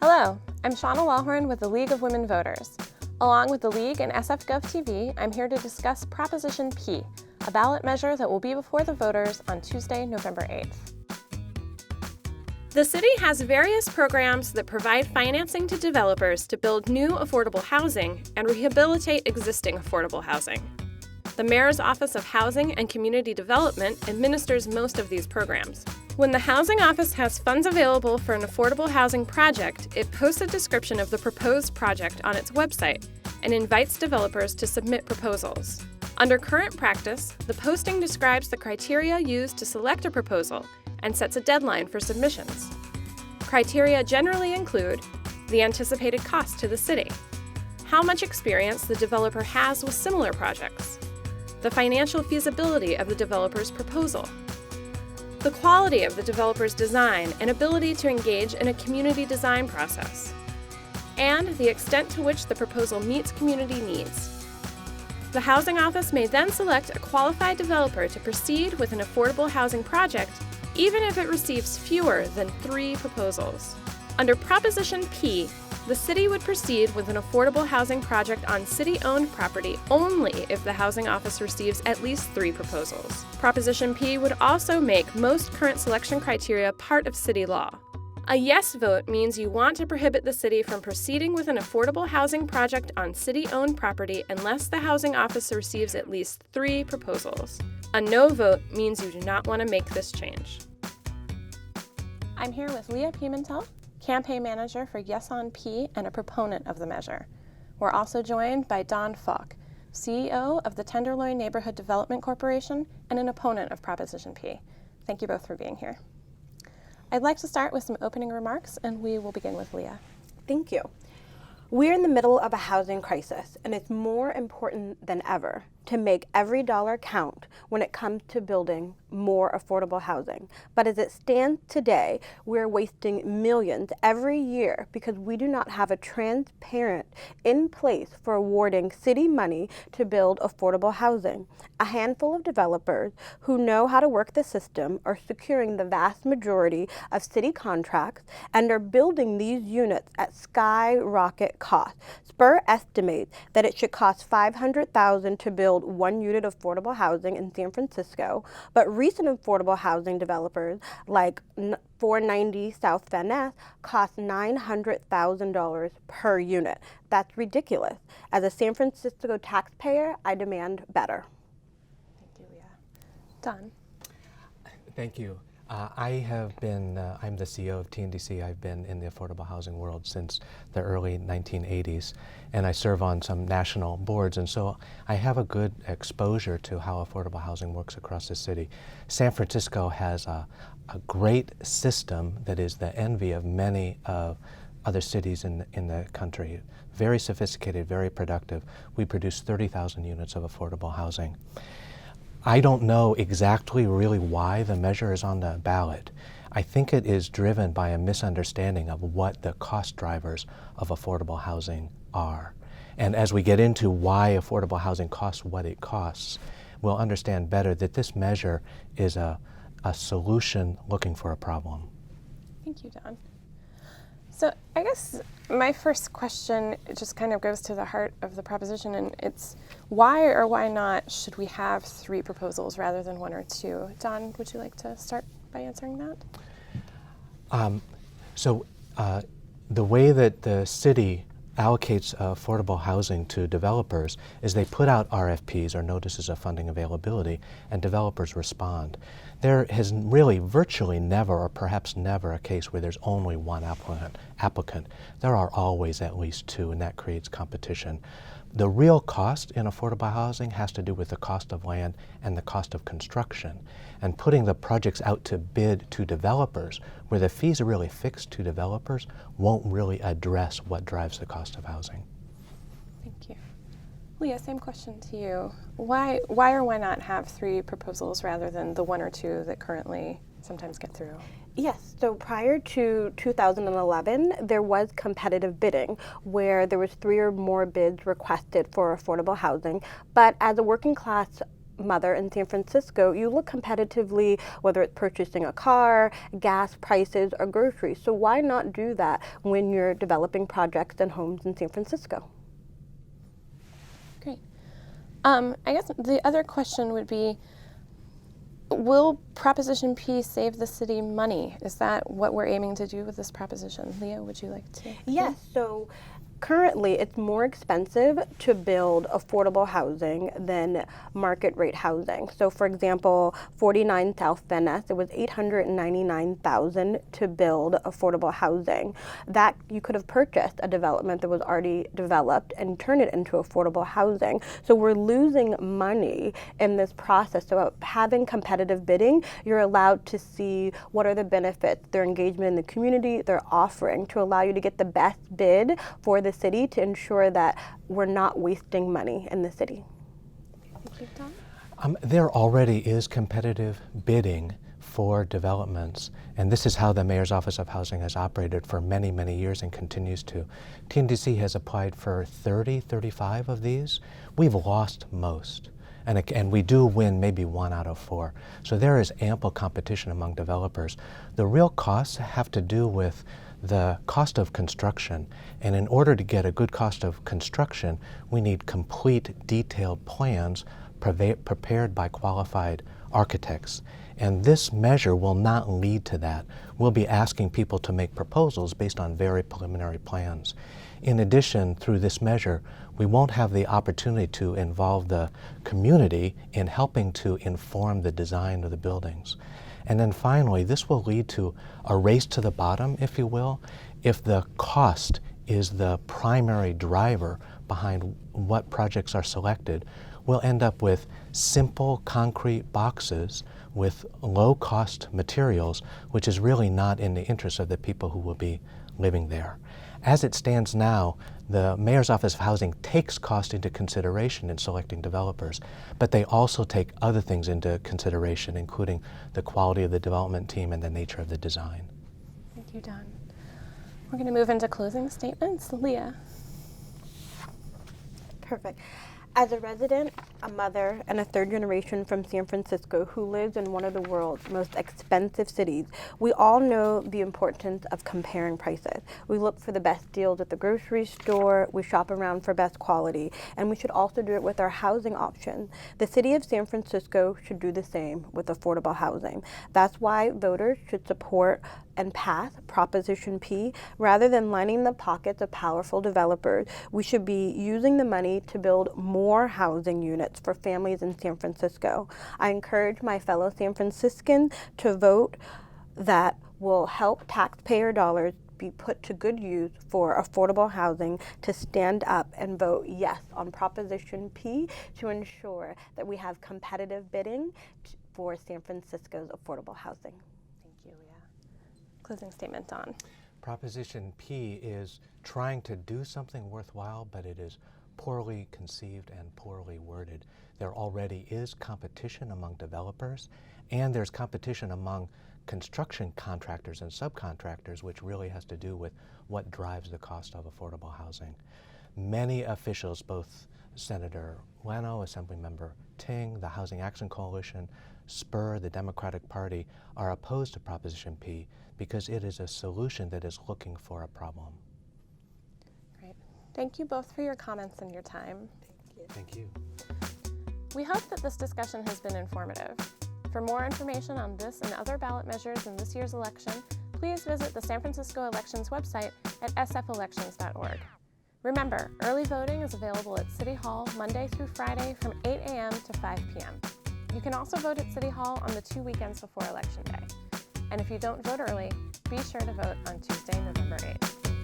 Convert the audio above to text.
Hello, I'm Shauna Wellhorn with the League of Women Voters. Along with the League and SFGov TV, I'm here to discuss Proposition P, a ballot measure that will be before the voters on Tuesday, November 8th. The city has various programs that provide financing to developers to build new affordable housing and rehabilitate existing affordable housing. The Mayor's Office of Housing and Community Development administers most of these programs. When the Housing Office has funds available for an affordable housing project, it posts a description of the proposed project on its website and invites developers to submit proposals. Under current practice, the posting describes the criteria used to select a proposal and sets a deadline for submissions. Criteria generally include the anticipated cost to the city, how much experience the developer has with similar projects, the financial feasibility of the developer's proposal, the quality of the developer's design and ability to engage in a community design process, and the extent to which the proposal meets community needs. The Housing Office may then select a qualified developer to proceed with an affordable housing project, even if it receives fewer than 3 proposals. Under Proposition P, the city would proceed with an affordable housing project on city-owned property only if the Housing Office receives at least 3 proposals. Proposition P would also make most current selection criteria part of city law. A yes vote means you want to prohibit the city from proceeding with an affordable housing project on city-owned property unless the Housing Office receives at least 3 proposals. A no vote means you do not want to make this change. I'm here with Leah Pimentel, campaign manager for Yes on P and a proponent of the measure. We're also joined by Don Falk, CEO of the Tenderloin Neighborhood Development Corporation and an opponent of Proposition P. Thank you both for being here. I'd like to start with some opening remarks, and we will begin with Leah. Thank you. We're in the middle of a housing crisis, and it's more important than ever to make every dollar count when it comes to building more affordable housing. But as it stands today, we're wasting millions every year because we do not have a transparent in place for awarding city money to build affordable housing. A handful of developers who know how to work the system are securing the vast majority of city contracts and are building these units at skyrocket cost. Spur estimates that it should cost $500,000 to build 1 unit of affordable housing in San Francisco, but recent affordable housing developers like 490 South Van Ness cost $900,000 per unit. That's ridiculous. As a San Francisco taxpayer, I demand better. Thank you, Leah. Don. Thank you. I'm the CEO of TNDC. I've been in the affordable housing world since the early 1980s, and I serve on some national boards, and so I have a good exposure to how affordable housing works across the city. San Francisco has a great system that is the envy of many other cities in the country. Very sophisticated, very productive. We produce 30,000 units of affordable housing. I don't know exactly really why the measure is on the ballot. I think it is driven by a misunderstanding of what the cost drivers of affordable housing are. And as we get into why affordable housing costs what it costs, we'll understand better that this measure is a solution looking for a problem. Thank you, Don. So I guess my first question just kind of goes to the heart of the proposition, and it's why or why not should we have 3 proposals rather than 1 or 2? Don, would you like to start by answering that? The way that the city allocates affordable housing to developers is they put out RFPs, or notices of funding availability, and developers respond. There has really virtually never, or perhaps never, a case where there's only one applicant. There are always at least 2, and that creates competition. The real cost in affordable housing has to do with the cost of land and the cost of construction. And putting the projects out to bid to developers, where the fees are really fixed to developers, won't really address what drives the cost of housing. Thank you. Leah, same question to you. Why or why not have 3 proposals rather than the 1 or 2 that currently sometimes get through? Yes, so prior to 2011, there was competitive bidding where there was 3 or more bids requested for affordable housing. But as a working class mother in San Francisco, you look competitively, whether it's purchasing a car, gas prices, or groceries. So why not do that when you're developing projects and homes in San Francisco? Great. I guess the other question would be, will Proposition P save the city money? Is that what we're aiming to do with this proposition? Leah, would you like to? Yes. So currently, it's more expensive to build affordable housing than market rate housing. So, for example, 49 South Van Ness, it was $899,000 to build affordable housing. That you could have purchased a development that was already developed and turn it into affordable housing. So we're losing money in this process. So having competitive bidding, you're allowed to see what are the benefits, their engagement in the community, their offering, to allow you to get the best bid for the city to ensure that we're not wasting money in the city. Thank you, Tom. There already is competitive bidding for developments, and this is how the Mayor's Office of Housing has operated for many, many years and continues to. TNDC has applied for 35 of these. We've lost most, and we do win maybe 1 out of 4. So there is ample competition among developers. The real costs have to do with the cost of construction, and in order to get a good cost of construction, we need complete detailed plans prepared by qualified architects. And this measure will not lead to that. We'll be asking people to make proposals based on very preliminary plans. In addition, through this measure, we won't have the opportunity to involve the community in helping to inform the design of the buildings. And then finally, this will lead to a race to the bottom, if you will, if the cost is the primary driver behind what projects are selected. We'll end up with simple concrete boxes with low-cost materials, which is really not in the interest of the people who will be living there. As it stands now, the Mayor's Office of Housing takes cost into consideration in selecting developers, but they also take other things into consideration, including the quality of the development team and the nature of the design. Thank you, Don. We're going to move into closing statements. Leah. Perfect. As a resident, a mother, and a third generation from San Francisco who lives in one of the world's most expensive cities, we all know the importance of comparing prices. We look for the best deals at the grocery store, we shop around for best quality, and we should also do it with our housing options. The city of San Francisco should do the same with affordable housing. That's why voters should support and pass Proposition P. Rather than lining the pockets of powerful developers, we should be using the money to build more housing units for families in San Francisco. I encourage my fellow San Franciscans to vote. That will help taxpayer dollars be put to good use for affordable housing, to stand up and vote yes on Proposition P to ensure that we have competitive bidding for San Francisco's affordable housing. Thank you, Leah. Closing statement, Don. Proposition P is trying to do something worthwhile, but it is poorly conceived and poorly worded. There already is competition among developers, and there's competition among construction contractors and subcontractors, which really has to do with what drives the cost of affordable housing. Many officials, both Senator Leno, Assemblymember Ting, the Housing Action Coalition, Spur, the Democratic Party, are opposed to Proposition P because it is a solution that is looking for a problem. Great. Thank you both for your comments and your time. Thank you. We hope that this discussion has been informative. For more information on this and other ballot measures in this year's election, please visit the San Francisco Elections website at sfelections.org. Remember, early voting is available at City Hall Monday through Friday from 8 a.m. to 5 p.m. You can also vote at City Hall on the 2 weekends before Election Day. And if you don't vote early, be sure to vote on Tuesday, November 8th.